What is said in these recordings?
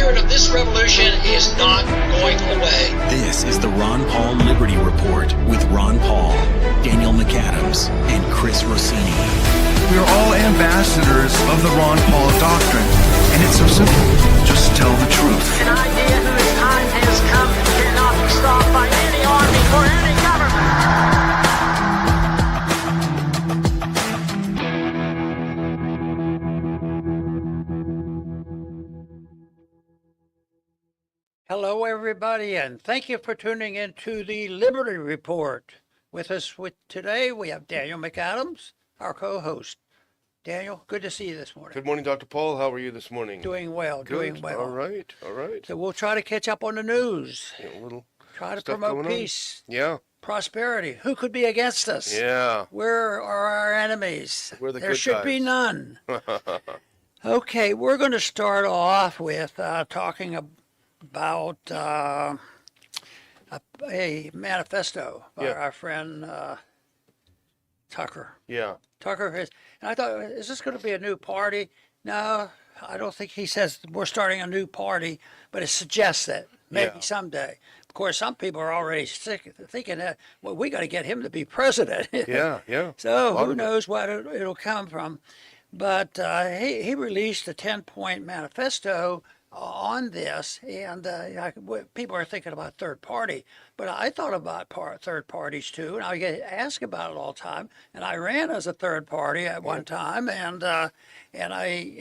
spirit of this revolution is not going away. This is the Ron Paul Liberty Report with Ron Paul, Daniel McAdams, and Chris Rossini. We are all ambassadors of the Ron Paul doctrine, and it's so simple. Just tell the truth. An idea whose time has come cannot be stopped by any army or any government. Hello, everybody, and thank you for tuning in to the Liberty Report. With us today, we have Daniel McAdams, our co-host. Daniel, good to see you this morning. Good morning, Dr. Paul. How are you this morning? Doing well, doing well. All right, all right. So we'll try to catch up on the news. Yeah, a little try to stuff promote going on. peace, Yeah, prosperity. Who could be against us? yeah. Where are our enemies? We're the there good should be guys. none. Okay, we're going to start off with talking about a manifesto by our friend Tucker. Yeah, Tucker has, and I thought, is this going to be a new party? No, I don't think he says we're starting a new party, but it suggests that maybe someday. Of course, some people are already thinking that, well, we got to get him to be president. yeah, yeah. So who knows what it'll come from. But he released a 10-point manifesto on this, and people are thinking about third party, but I thought about third parties too, and I get asked about it all the time. And I ran as a third party at one time, and I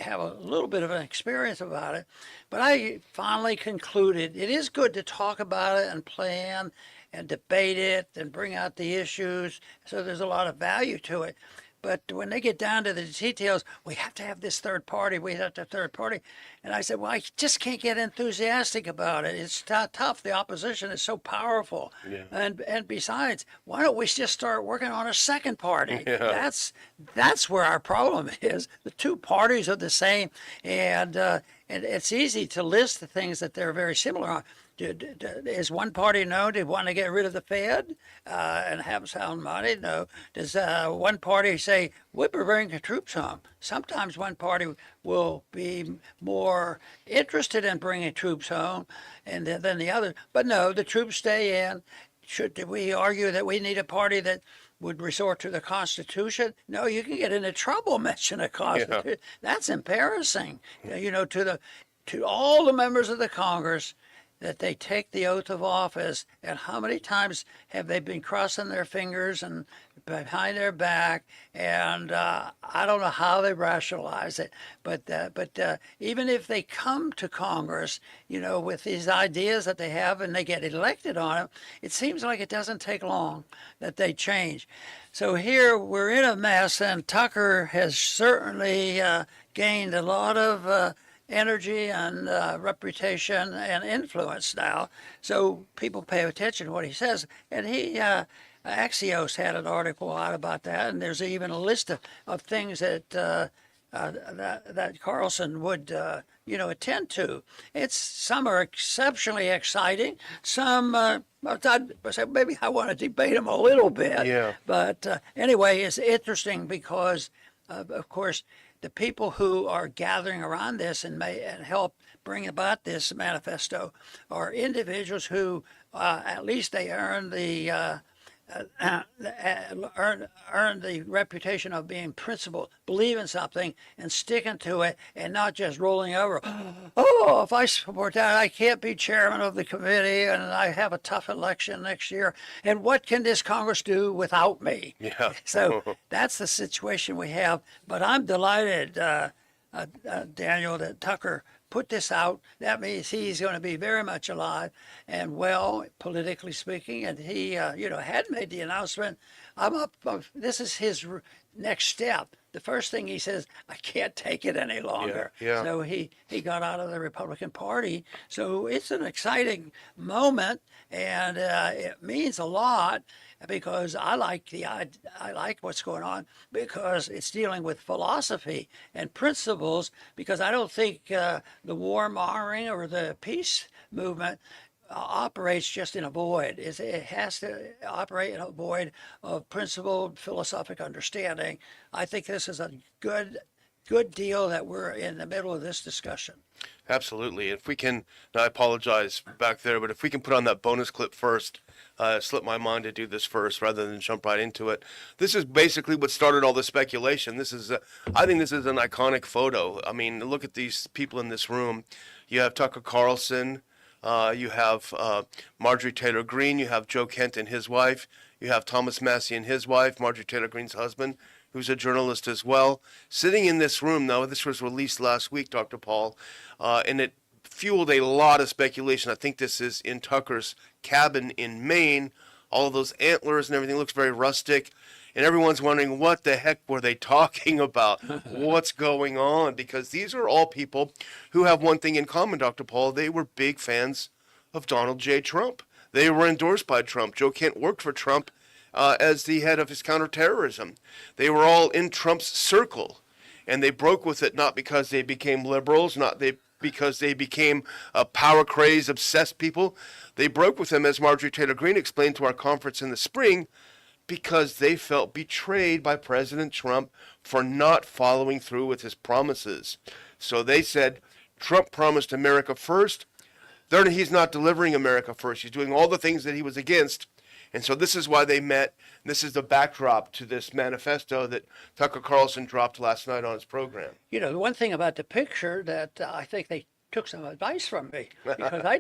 have a little bit of an experience about it. But I finally concluded it is good to talk about it and plan and debate it and bring out the issues. So there's a lot of value to it. But when they get down to the details, we have to have this third party, we have to third party. And I said, well, I just can't get enthusiastic about it. It's tough. The opposition is so powerful. Yeah. And besides, why don't we just start working on a second party? Yeah. That's where our problem is. The two parties are the same, and it's easy to list the things that they're very similar on. Is one party known to want to get rid of the Fed and have sound money? No. Does one party say, we're bringing troops home? Sometimes one party will be more interested in bringing troops home than the other. But no, the troops stay in. Should we argue that we need a party that would resort to the Constitution? No, you can get into trouble mentioning the Constitution. Yeah. That's embarrassing. To all the members of the Congress, that they take the oath of office, and how many times have they been crossing their fingers and behind their back, and I don't know how they rationalize it, but even if they come to Congress, with these ideas that they have and they get elected on them, it seems like it doesn't take long that they change. So here we're in a mess, and Tucker has certainly gained a lot of energy and reputation and influence now, so people pay attention to what he says. And Axios had an article out about that, and there's even a list of things that Carlson would attend to. Some are exceptionally exciting. Some maybe I want to debate them a little bit. Yeah. But anyway, it's interesting because of course the people who are gathering around this and help bring about this manifesto are individuals who at least they earn the reputation of being principled, believe in something and sticking to it, and not just rolling over. Oh, if I support that, I can't be chairman of the committee, and I have a tough election next year. And what can this Congress do without me? Yeah. So that's the situation we have. But I'm delighted, Daniel, that Tucker put this out. That means he's going to be very much alive and well, politically speaking. And he, had made the announcement. I'm up. This is his next step. The first thing he says, I can't take it any longer. Yeah. So he got out of the Republican Party. So it's an exciting moment, and it means a lot because I like what's going on because it's dealing with philosophy and principles. Because I don't think the warmongering or the peace movement operates just in a void. It has to operate in a void of principled philosophic understanding. I think this is a good good deal that we're in the middle of this discussion. Absolutely. If we can, now I apologize back there, but if we can put on that bonus clip first, slipped my mind to do this first rather than jump right into it. This is basically what started all the speculation. I think this is an iconic photo. I mean, look at these people in this room. You have Tucker Carlson, you have Marjorie Taylor Greene, you have Joe Kent and his wife, you have Thomas Massie and his wife, Marjorie Taylor Greene's husband, who's a journalist as well. Sitting in this room, though, this was released last week, Dr. Paul, and it fueled a lot of speculation. I think this is in Tucker's cabin in Maine. All of those antlers and everything looks very rustic. And everyone's wondering, what the heck were they talking about? What's going on? Because these are all people who have one thing in common, Dr. Paul. They were big fans of Donald J. Trump. They were endorsed by Trump. Joe Kent worked for Trump as the head of his counterterrorism. They were all in Trump's circle, and they broke with it not because they became liberals, because they became power craze obsessed people. They broke with him, as Marjorie Taylor Greene explained to our conference in the spring, because they felt betrayed by President Trump for not following through with his promises. So they said, Trump promised America first. Then he's not delivering America first. He's doing all the things that he was against. And so this is why they met. This is the backdrop to this manifesto that Tucker Carlson dropped last night on his program. You know, the one thing about the picture that I think they took some advice from me, because I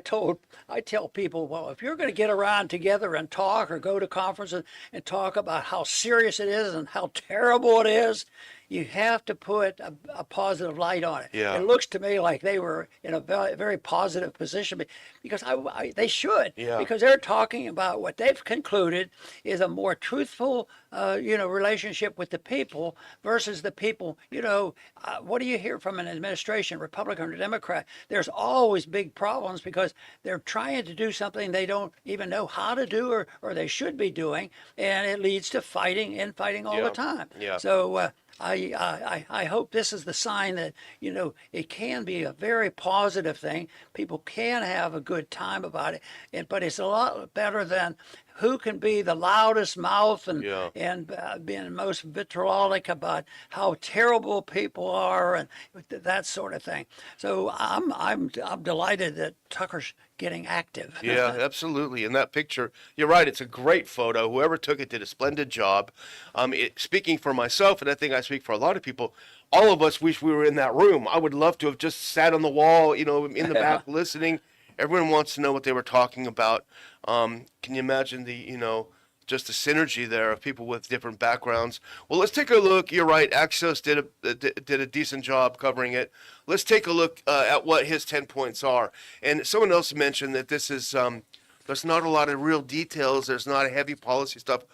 tell people, well, if you're going to get around together and talk or go to conferences and talk about how serious it is and how terrible it is, you have to put a positive light on it. Yeah. It looks to me like they were in a very, very positive position, because they should, Yeah. because they're talking about what they've concluded is a more truthful, relationship with the people versus the people. What do you hear from an administration, Republican or Democrat? There's always big problems because they're trying to do something they don't even know how to do or they should be doing, and it leads to fighting all the time. Yeah. So I hope this is the sign that, it can be a very positive thing. People can have a good time about it, but it's a lot better than who can be the loudest mouth and being most vitriolic about how terrible people are and that sort of thing. So I'm delighted that Tucker's getting active. Yeah, absolutely. And that picture, you're right, it's a great photo. Whoever took it did a splendid job. Speaking for myself, and I think I speak for a lot of people, all of us wish we were in that room. I would love to have just sat on the wall, in the back listening. Everyone wants to know what they were talking about. Can you imagine just the synergy there of people with different backgrounds? Well, let's take a look. You're right. Axios did a decent job covering it. Let's take a look at what his 10 points are. And someone else mentioned that this is there's not a lot of real details. There's not a heavy policy stuff.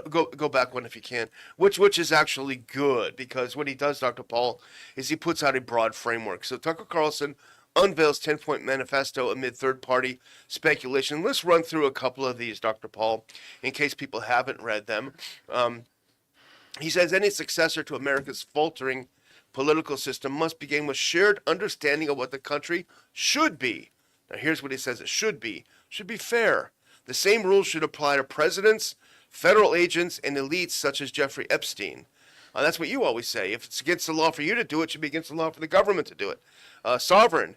Go back one if you can. Which is actually good, because what he does, Dr. Paul, is he puts out a broad framework. So Tucker Carlson unveils 10-point manifesto amid third-party speculation. Let's run through a couple of these, Dr. Paul, in case people haven't read them. He says any successor to America's faltering political system must begin with shared understanding of what the country should be. Now, here's what he says it should be. Should be fair. The same rules should apply to presidents, federal agents, and elites such as Jeffrey Epstein. That's what you always say. If it's against the law for you to do it, it should be against the law for the government to do it. Sovereign.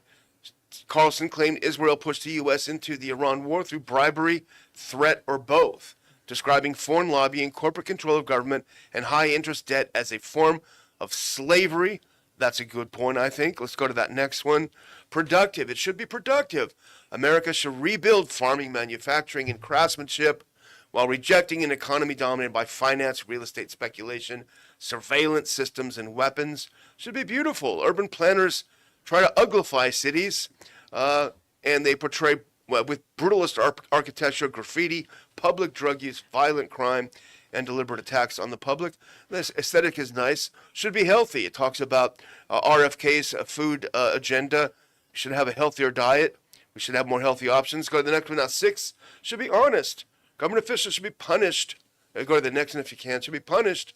Carlson claimed Israel pushed the U.S. into the Iran war through bribery, threat, or both, describing foreign lobbying, corporate control of government, and high-interest debt as a form of slavery. That's a good point, I think. Let's go to that next one. Productive. It should be productive. America should rebuild farming, manufacturing, and craftsmanship while rejecting an economy dominated by finance, real estate speculation, surveillance systems, and weapons. Should be beautiful. Urban planners try to uglify cities, and they portray with brutalist architecture, graffiti, public drug use, violent crime, and deliberate attacks on the public. This aesthetic is nice. Should be healthy. It talks about RFK's food agenda. We should have a healthier diet. We should have more healthy options. Go to the next one now. 6, should be honest. Government officials should be punished. Go to the next one if you can. Should be punished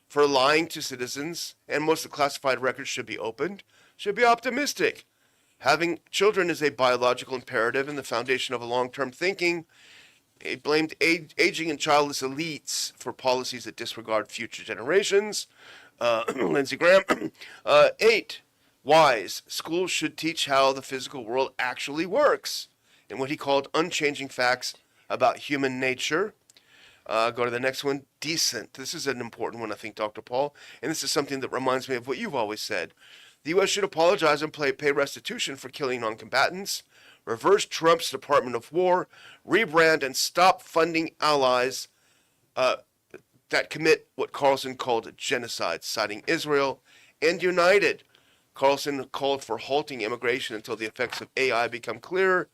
for lying to citizens, and most of the classified records should be opened. Should be optimistic. Having children is a biological imperative and the foundation of a long-term thinking. It blamed aging and childless elites for policies that disregard future generations. Lindsey Graham. 8, wise. Schools should teach how the physical world actually works and what he called unchanging facts about human nature. Go to the next one. Decent. This is an important one, I think, Dr. Paul. And this is something that reminds me of what you've always said. The U.S. should apologize and pay restitution for killing non-combatants, reverse Trump's Department of War, rebrand and stop funding allies that commit what Carlson called genocide, citing Israel, and united. Carlson called for halting immigration until the effects of AI become clearer,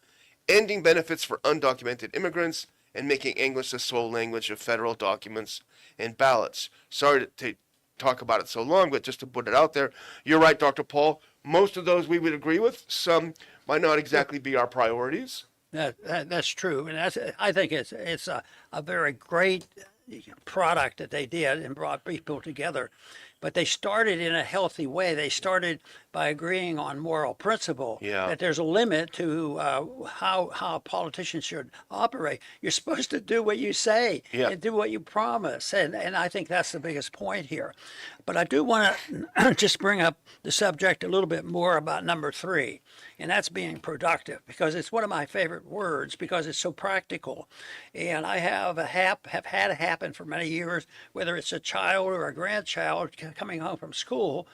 ending benefits for undocumented immigrants, and making English the sole language of federal documents and ballots. Sorry to talk about it so long, but just to put it out there, you're right, Dr. Paul. Most of those we would agree with. Some might not exactly be our priorities. That's true, and I think it's a very great product that they did and brought people together. But they started in a healthy way. They started by agreeing on moral principle, that there's a limit to how politicians should operate. You're supposed to do what you say and do what you promise. And I think that's the biggest point here. But I do want to just bring up the subject a little bit more about number 3, and that's being productive, because it's one of my favorite words because it's so practical. And I have had it happen for many years, whether it's a child or a grandchild coming home from school.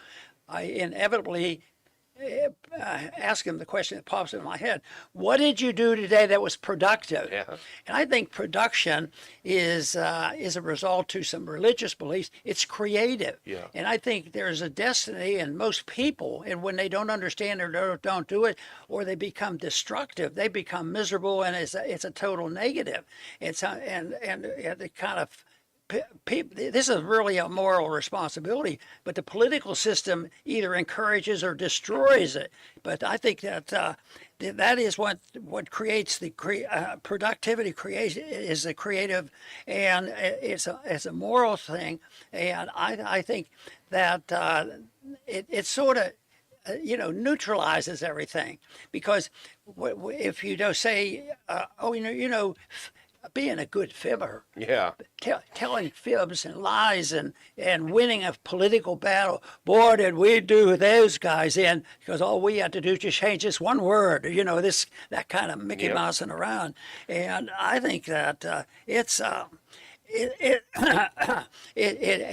I inevitably ask him the question that pops in my head: what did you do today that was productive? And I think production is a result to some religious beliefs. It's creative. And I think there's a destiny in most people, and when they don't understand or don't do it, or they become destructive, they become miserable, and it's a total negative. It's and the kind of this is really a moral responsibility, but the political system either encourages or destroys it. But I think that that is what creates the productivity. Creation is a creative, and it's a moral thing. And I think that it sort of neutralizes everything, because if you don't say, being a good fibber, telling fibs and lies and winning a political battle, boy, did we do those guys in, because all we had to do is just change this one word, that kind of Mickey Mousing around. And I think that it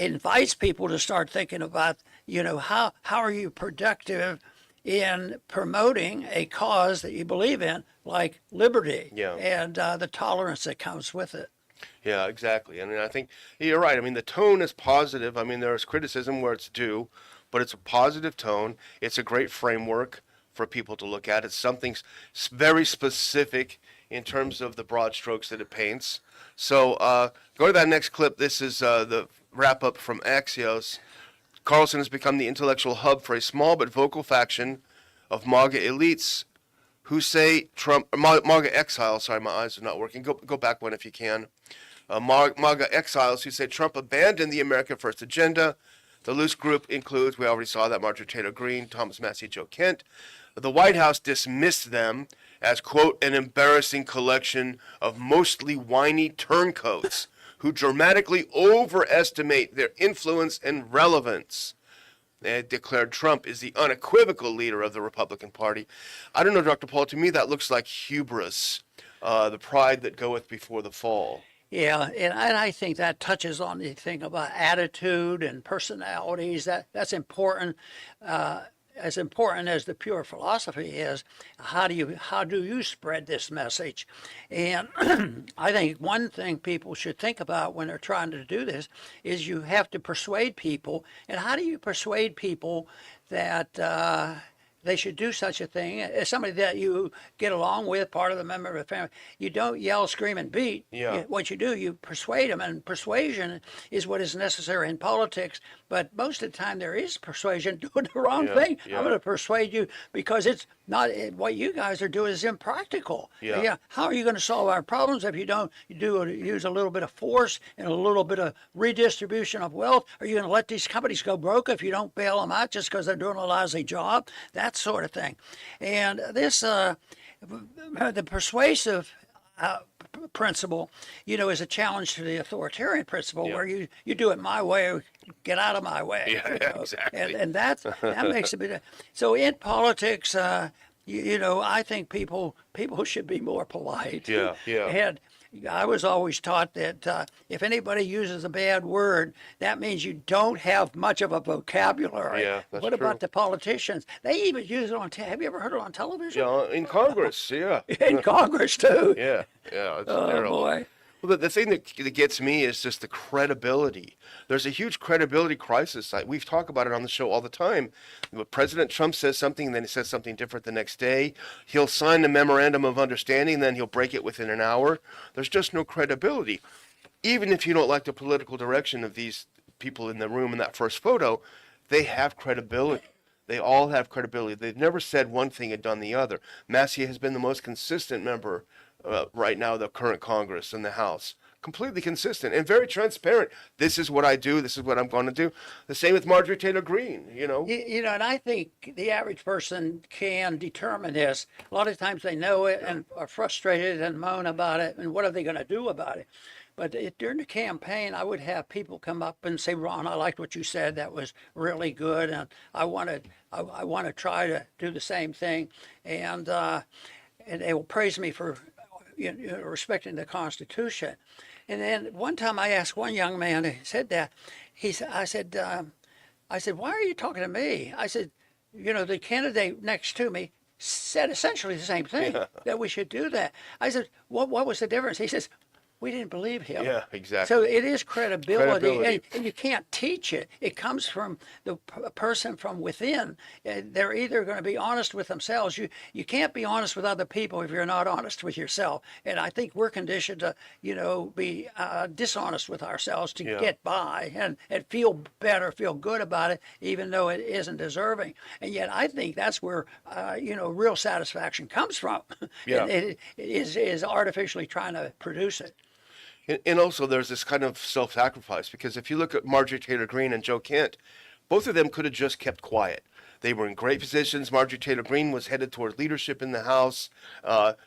invites people to start thinking about, how are you productive in promoting a cause that you believe in, like liberty and the tolerance that comes with it. Yeah, exactly. I mean, I think you're right. I mean, the tone is positive. I mean, there's criticism where it's due, but it's a positive tone. It's a great framework for people to look at. It's something very specific in terms of the broad strokes that it paints. So go to that next clip. This is the wrap-up from Axios. Carlson has become the intellectual hub for a small but vocal faction of MAGA elites who say MAGA exiles, sorry, my eyes are not working. Go back one if you can. MAGA exiles who say Trump abandoned the America First agenda. The loose group includes, we already saw that, Marjorie Taylor Greene, Thomas Massie, Joe Kent. The White House dismissed them as, quote, an embarrassing collection of mostly whiny turncoats who dramatically overestimate their influence and relevance. They declared Trump is the unequivocal leader of the Republican Party. I don't know, Dr. Paul, to me that looks like hubris, the pride that goeth before the fall. Yeah, and I think that touches on the thing about attitude and personalities. That's important. As important as the pure philosophy is, how do you spread this message? And I think one thing people should think about when they're trying to do this is you have to persuade people. And how do you persuade people that they should do such a thing? As somebody that you get along with, part of the member of the family, you don't yell, scream, and beat. What you do, you persuade them, and persuasion is what is necessary in politics. But most of the time, there is persuasion doing the wrong thing. I'm going to persuade you because it's not what you guys are doing is impractical. How are you going to solve our problems if you don't use a little bit of force and a little bit of redistribution of wealth? Are you going to let these companies go broke if you don't bail them out just because they're doing a lousy job? That sort of thing. And this, the persuasive principle, is a challenge to the authoritarian principle, Yeah. where you do it my way, or get out of my way. Yeah, exactly. And that makes a bit. So in politics, I think people should be more polite. Yeah, yeah. And I was always taught that if anybody uses a bad word, that means you don't have much of a vocabulary. Yeah, that's what true. about the politicians? They even use it on. Have you ever heard it on television? Yeah, in Congress, yeah. In Congress too. Yeah, it's Oh terrible. boy. Well, the thing that gets me is just the credibility. There's a huge credibility crisis. We've talked about it on the show all the time. When President Trump says something, and then he says something different the next day. He'll sign a memorandum of understanding, then he'll break it within an hour. There's just no credibility. Even if you don't like the political direction of these people in the room in that first photo, they have credibility. They all have credibility. They've never said one thing and done the other. Massie has been the most consistent member right now, the current Congress and the House. Completely consistent and very transparent. This is what I do. This is what I'm going to do. The same with Marjorie Taylor Greene, And I think the average person can determine this. A lot of times they know it and are frustrated and moan about it, and what are they going to do about it? But during the campaign, I would have people come up and say, "Ron, I liked what you said. That was really good, and I want to try to do the same thing." And they will praise me for respecting the Constitution. And then one time I asked one young man who said that, I said, "Why are you talking to me?" I said, "The candidate next to me said essentially the same thing, that we should do that." I said, what was the difference? He says, "We didn't believe him." Yeah, exactly. So it is credibility. And you can't teach it. It comes from the person from within. They're either going to be honest with themselves. You can't be honest with other people if you're not honest with yourself. And I think we're conditioned to, be dishonest with ourselves to get by and feel better, feel good about it, even though it isn't deserving. And yet I think that's where, real satisfaction comes from. Yeah. It is artificially trying to produce it. And also there's this kind of self-sacrifice, because if you look at Marjorie Taylor Greene and Joe Kent, both of them could have just kept quiet. They were in great positions. Marjorie Taylor Greene was headed toward leadership in the House.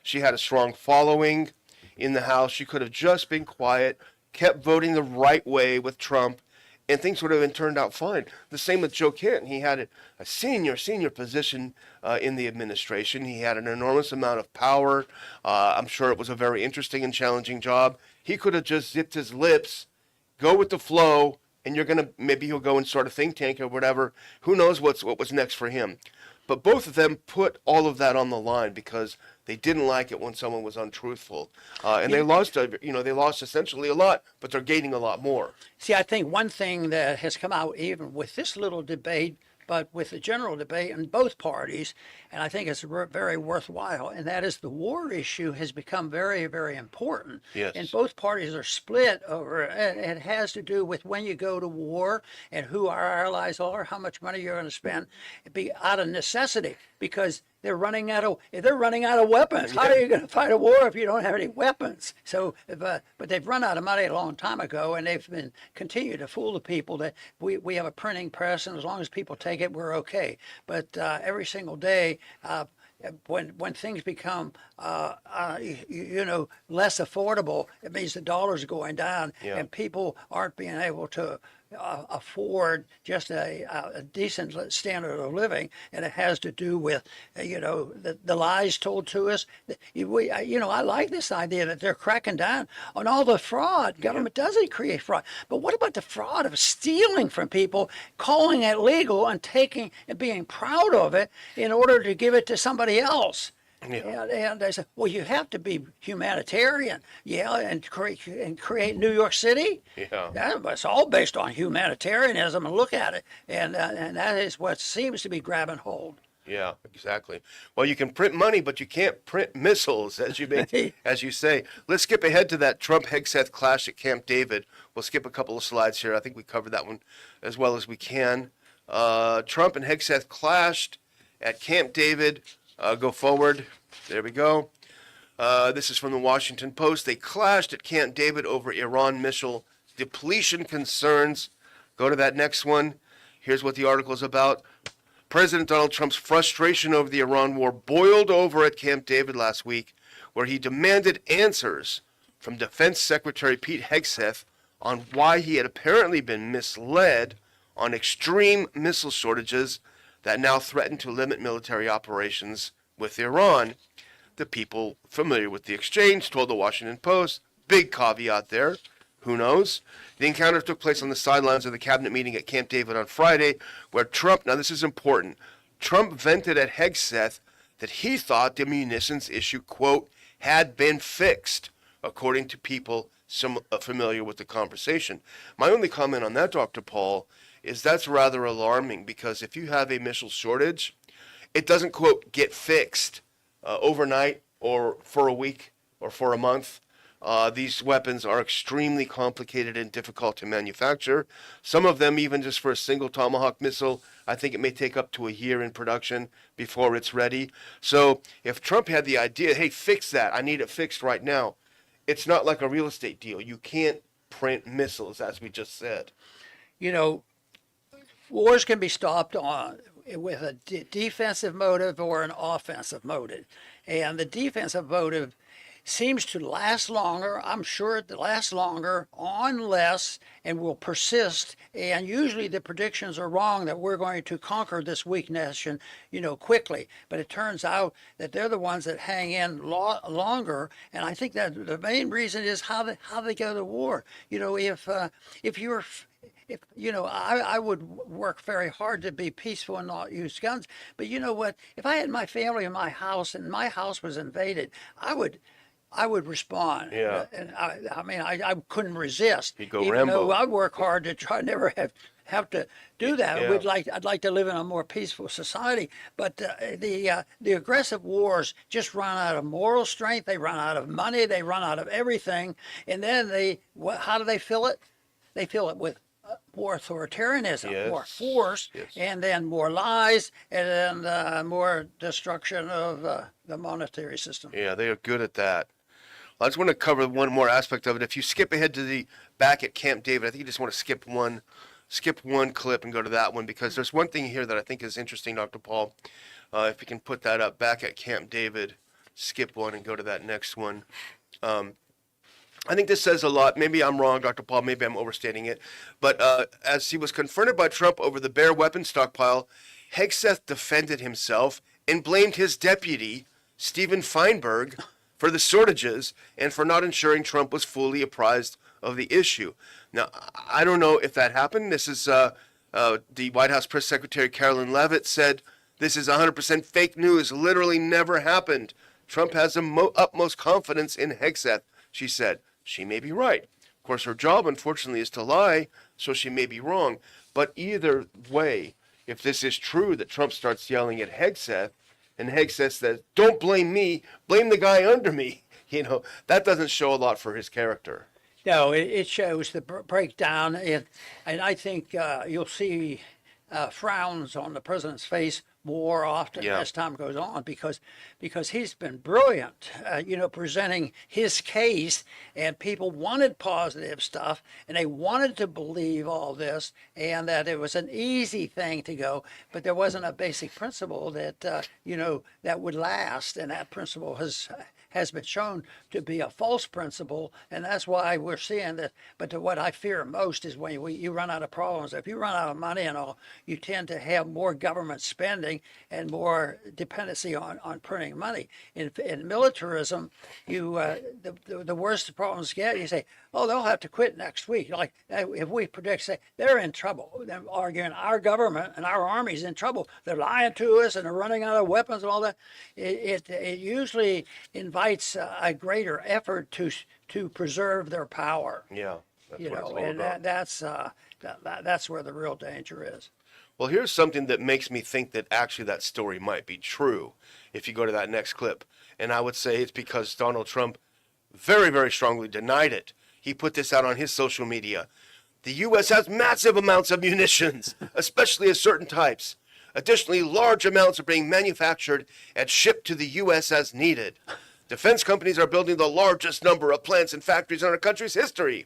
She had a strong following in the House. She could have just been quiet, kept voting the right way with Trump, and things would have been turned out fine. The same with Joe Kent. He had a senior position in the administration. He had an enormous amount of power. I'm sure it was a very interesting and challenging job. He could have just zipped his lips, go with the flow, and maybe he'll go and start a think tank or whatever. Who knows what was next for him. But both of them put all of that on the line because they didn't like it when someone was untruthful. And they lost essentially a lot, but they're gaining a lot more. See, I think one thing that has come out even with this little debate, but with the general debate in both parties, and I think it's very worthwhile, and that is the war issue has become very, very important. Yes. And both parties are split over it. And it has to do with when you go to war and who our allies are, how much money you're going to spend. It'd be out of necessity, because they're running out of weapons. How are you going to fight a war if you don't have any weapons? So, but they've run out of money a long time ago, and they've been continue to fool the people that we have a printing press, and as long as people take it, we're okay. But every single day, when things become less affordable, it means the dollar's going down, and people aren't being able to afford just a decent standard of living, and it has to do with the lies told to us. I like this idea that they're cracking down on all the fraud. Government doesn't create fraud, but what about the fraud of stealing from people, calling it legal, and taking and being proud of it in order to give it to somebody else? Yeah. And they said, well, you have to be humanitarian, and create New York City. Yeah, it's all based on humanitarianism. And look at it, and that is what seems to be grabbing hold. Yeah, exactly. Well, you can print money, but you can't print missiles, as you say. Let's skip ahead to that Trump-Hegseth clash at Camp David. We'll skip a couple of slides here. I think we covered that one as well as we can. Trump and Hegseth clashed at Camp David. Go forward. There we go. This is from the Washington Post. They clashed at Camp David over Iran missile depletion concerns. Go to that next one. Here's what the article is about. President Donald Trump's frustration over the Iran war boiled over at Camp David last week, where he demanded answers from Defense Secretary Pete Hegseth on why he had apparently been misled on extreme missile shortages that now threaten to limit military operations with Iran. The people familiar with the exchange told the Washington Post, big caveat there, who knows? The encounter took place on the sidelines of the cabinet meeting at Camp David on Friday, where Trump, now this is important, Trump vented at Hegseth that he thought the munitions issue, quote, had been fixed, according to people familiar with the conversation. My only comment on that, Dr. Paul, is that's rather alarming, because if you have a missile shortage, it doesn't, quote, get fixed overnight or for a week or for a month. These weapons are extremely complicated and difficult to manufacture. Some of them, even just for a single Tomahawk missile, I think it may take up to a year in production before it's ready. So if Trump had the idea, hey, fix that, I need it fixed right now, it's not like a real estate deal. You can't print missiles, as we just said. You know, wars can be stopped with a defensive motive or an offensive motive. And the defensive motive seems to last longer. I'm sure it lasts longer on less and will persist. And usually the predictions are wrong that we're going to conquer this weak nation, quickly. But it turns out that they're the ones that hang in longer. And I think that the main reason is how they go to war. I would work very hard to be peaceful and not use guns. But you know what? If I had my family in my house and my house was invaded, I would respond. Yeah. And I couldn't resist. You'd go even Rambo. though I work hard to try never have to do that. Yeah. I'd like to live in a more peaceful society. But the aggressive wars just run out of moral strength. They run out of money. They run out of everything. And then how do they fill it? They fill it with more authoritarianism, Yes. more force, Yes. and then more lies, and then more destruction of the monetary system. Yeah, they are good at that. I just want to cover one more aspect of it. If you skip ahead to the back at Camp David, I think you just want to skip one clip and go to that one, because there's one thing here that I think is interesting, Dr. Paul. If you can put that up, back at Camp David, skip one and go to that next one. I think this says a lot. Maybe I'm wrong, Dr. Paul. Maybe I'm overstating it. But as he was confronted by Trump over the bare weapons stockpile, Hegseth defended himself and blamed his deputy, Stephen Feinberg, for the shortages and for not ensuring Trump was fully apprised of the issue. Now, I don't know if that happened. This is the White House Press Secretary Carolyn Leavitt said, this is 100% fake news, literally never happened. Trump has the utmost confidence in Hegseth, she said. She may be right. Of course, her job, unfortunately, is to lie, so she may be wrong. But either way, if this is true that Trump starts yelling at Hegseth, and Hegseth says, don't blame me, blame the guy under me, that doesn't show a lot for his character. No, it shows the breakdown, and I think you'll see frowns on the president's face more often as time goes on, because he's been brilliant, presenting his case, and people wanted positive stuff, and they wanted to believe all this, and that it was an easy thing to go, but there wasn't a basic principle that that would last, and that principle has been shown to be a false principle, and that's why we're seeing that. But what I fear most is when you run out of problems. If you run out of money and all, you tend to have more government spending and more dependency on printing money. In militarism, the worst the problems get, you say, oh, they'll have to quit next week. Like if we predict, say, they're in trouble. They're arguing our government and our army's in trouble. They're lying to us and they're running out of weapons and all that. It usually invites a greater effort to preserve their power. Yeah, that's what it's all and about. that's where the real danger is. Well, here's something that makes me think that actually that story might be true if you go to that next clip. And I would say it's because Donald Trump very, very strongly denied it. He put this out on his social media. The U.S. has massive amounts of munitions, especially of certain types. Additionally, large amounts are being manufactured and shipped to the U.S. as needed. Defense companies are building the largest number of plants and factories in our country's history.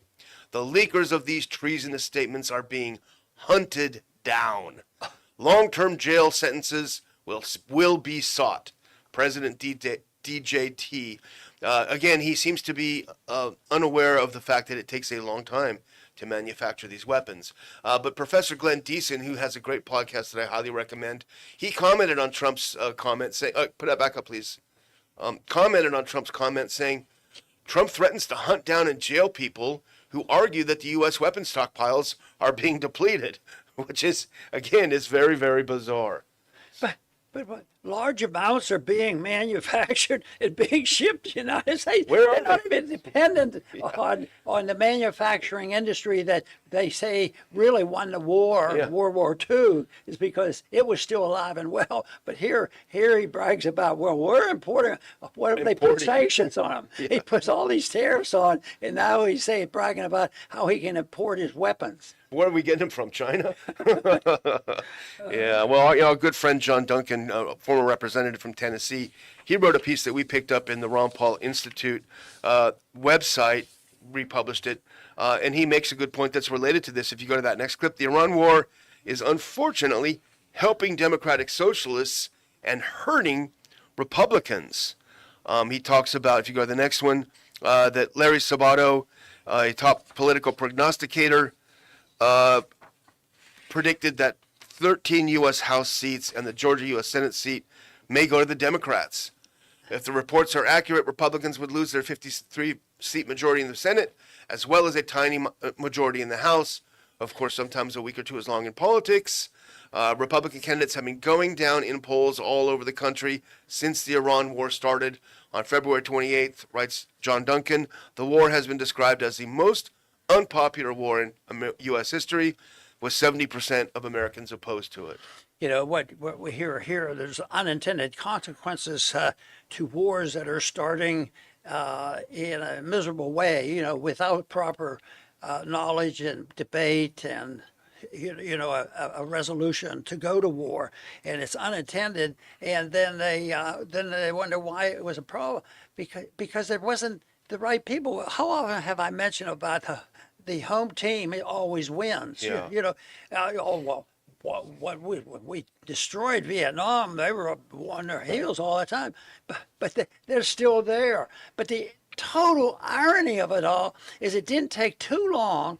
The leakers of these treasonous statements are being hunted down. Long-term jail sentences will be sought. President DJT. Again, he seems to be unaware of the fact that it takes a long time to manufacture these weapons. But Professor Glenn Deason, who has a great podcast that I highly recommend, he commented on Trump's comment, saying, put that back up, please. Commented on Trump's comment saying, Trump threatens to hunt down and jail people who argue that the U.S. weapon stockpiles are being depleted, which is, again, is very, very bizarre. But large amounts are being manufactured and being shipped to the United States. Where are They're not even dependent on the manufacturing industry that they say really won the war, Yeah. World War II, is because it was still alive and well. But here he brags about, well, we're importing. What if they put sanctions on them? Yeah. He puts all these tariffs on, and now he's bragging about how he can import his weapons. Where are we getting them from? China? Yeah, well, our good friend John Duncan, former representative from Tennessee, he wrote a piece that we picked up in the Ron Paul Institute website, republished it, and he makes a good point that's related to this. If you go to that next clip, the Iran war is unfortunately helping democratic socialists and hurting Republicans. He talks about, if you go to the next one, that Larry Sabato, a top political prognosticator, predicted that 13 U.S. House seats and the Georgia U.S. Senate seat may go to the Democrats. If the reports are accurate, Republicans would lose their 53-seat majority in the Senate, as well as a tiny majority in the House. Of course, sometimes a week or two is long in politics. Republican candidates have been going down in polls all over the country since the Iran war started. On February 28th, writes John Duncan, the war has been described as the most unpopular war in U.S. history, with 70% of Americans opposed to it. You know, what we hear here, there's unintended consequences to wars that are starting in a miserable way, you know, without proper knowledge and debate and, you know, a resolution to go to war. And it's unintended. And then they wonder why it was a problem, because there wasn't the right people. How often have I mentioned about the home team always wins? Yeah. You know, when we destroyed Vietnam, they were on their heels all the time, but they're still there. But the total irony of it all is it didn't take too long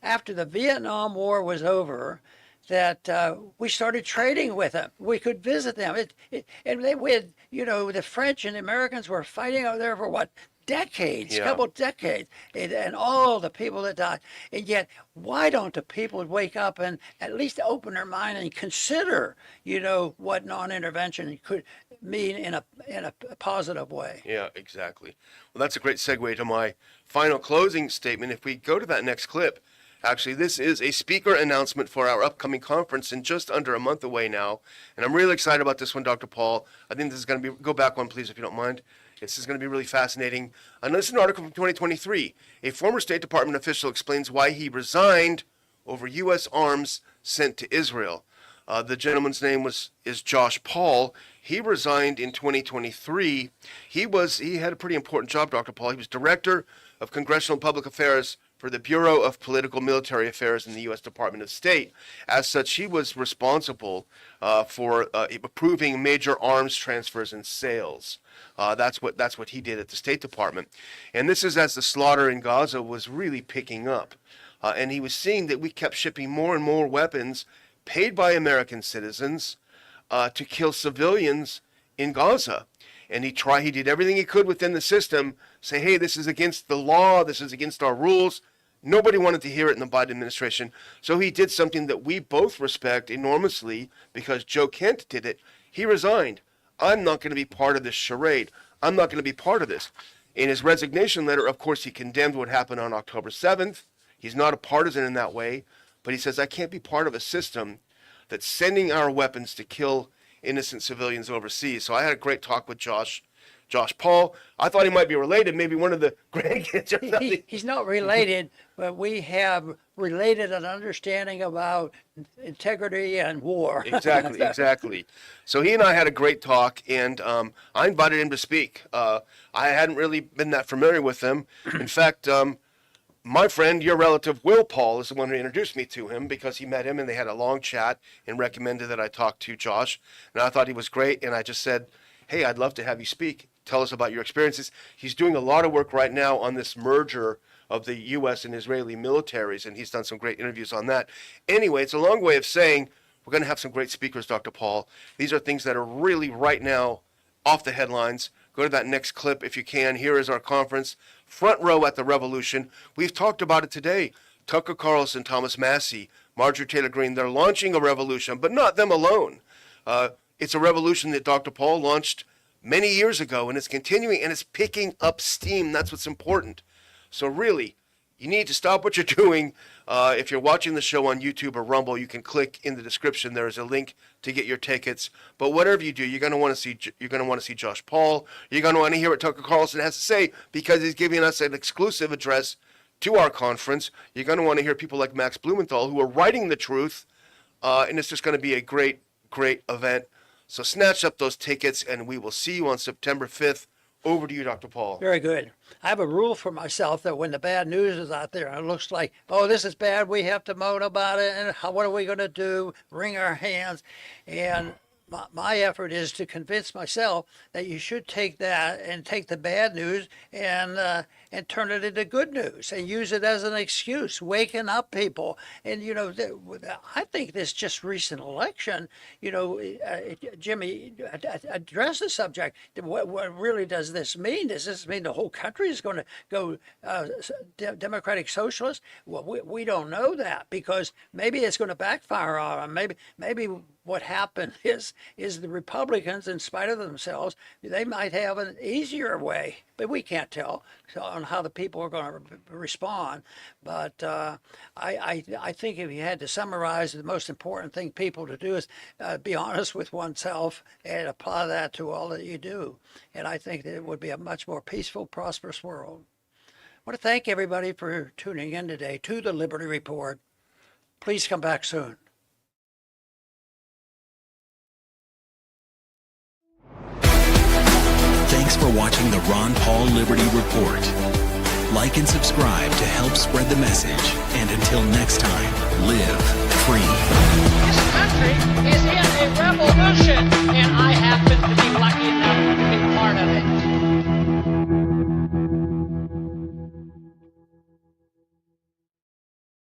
after the Vietnam War was over that we started trading with them. We could visit them. You know, the French and the Americans were fighting out there for what? Decades, couple decades, and all the people that died. And yet, why don't the people wake up and at least open their mind and consider, you know, what non-intervention could mean in a positive way? Yeah, exactly. Well, that's a great segue to my final closing statement. If we go to that next clip, actually, this is a speaker announcement for our upcoming conference in just under a month away now. And I'm really excited about this one, Dr. Paul. I think this is going to be, go back one, please, if you don't mind. This is going to be really fascinating. And this is an article from 2023. A former State Department official explains why he resigned over U.S. arms sent to Israel. The gentleman's name is Josh Paul. He resigned in 2023. He had a pretty important job, Dr. Paul. He was Director of Congressional Public Affairs for the Bureau of Political Military Affairs in the U.S. Department of State. As such, he was responsible for approving major arms transfers and sales. That's what he did at the State Department. And this is as the slaughter in Gaza was really picking up. And he was seeing that we kept shipping more and more weapons paid by American citizens to kill civilians in Gaza. And he did everything he could within the system, say, hey, this is against the law, this is against our rules. Nobody wanted to hear it in the Biden administration. So he did something that we both respect enormously because Joe Kent did it. He resigned. I'm not going to be part of this charade. I'm not going to be part of this. In his resignation letter, of course, he condemned what happened on October 7th. He's not a partisan in that way, but he says, I can't be part of a system that's sending our weapons to kill innocent civilians overseas. So I had a great talk with Josh Paul. I thought he might be related, maybe one of the grandkids or something. He's not related, but we have related an understanding about integrity and war. Exactly. So he and I had a great talk, and I invited him to speak. I hadn't really been that familiar with him. In fact, my friend, your relative, Will Paul, is the one who introduced me to him because he met him and they had a long chat and recommended that I talk to Josh. And I thought he was great. And I just said, hey, I'd love to have you speak. Tell us about your experiences. He's doing a lot of work right now on this merger of the U.S. and Israeli militaries, and he's done some great interviews on that. Anyway, it's a long way of saying we're going to have some great speakers, Dr. Paul. These are things that are really right now off the headlines. Go to that next clip if you can. Here is our conference, front row at the revolution. We've talked about it today. Tucker Carlson, Thomas Massie, Marjorie Taylor Greene, they're launching a revolution, but not them alone. It's a revolution that Dr. Paul launched many years ago, and it's continuing, and it's picking up steam. That's what's important. So really, you need to stop what you're doing. If you're watching the show on YouTube or Rumble, you can click in the description. There is a link to get your tickets. But whatever you do, you're going to want to see Josh Paul. You're going to want to hear what Tucker Carlson has to say because he's giving us an exclusive address to our conference. You're going to want to hear people like Max Blumenthal who are writing the truth, and it's just going to be a great, great event. So snatch up those tickets, and we will see you on September 5th. Over to you, Dr. Paul. Very good. I have a rule for myself that when the bad news is out there and it looks like, oh, this is bad, we have to moan about it, and what are we going to do? Wring our hands. And my effort is to convince myself that you should take that and take the bad news and turn it into good news and use it as an excuse, waking up people. And, you know, I think this just recent election, you know, Jimmy, address the subject. What really does this mean? Does this mean the whole country is going to go democratic socialist? Well, we don't know that because maybe it's going to backfire on them. Maybe what happened is the Republicans, in spite of themselves, they might have an easier way, but we can't tell on how the people are going to respond. But I think if you had to summarize, the most important thing people to do is be honest with oneself and apply that to all that you do. And I think that it would be a much more peaceful, prosperous world. I want to thank everybody for tuning in today to the Liberty Report. Please come back soon. Thanks for watching the Ron Paul Liberty Report. Like and subscribe to help spread the message. And until next time, live free. This country is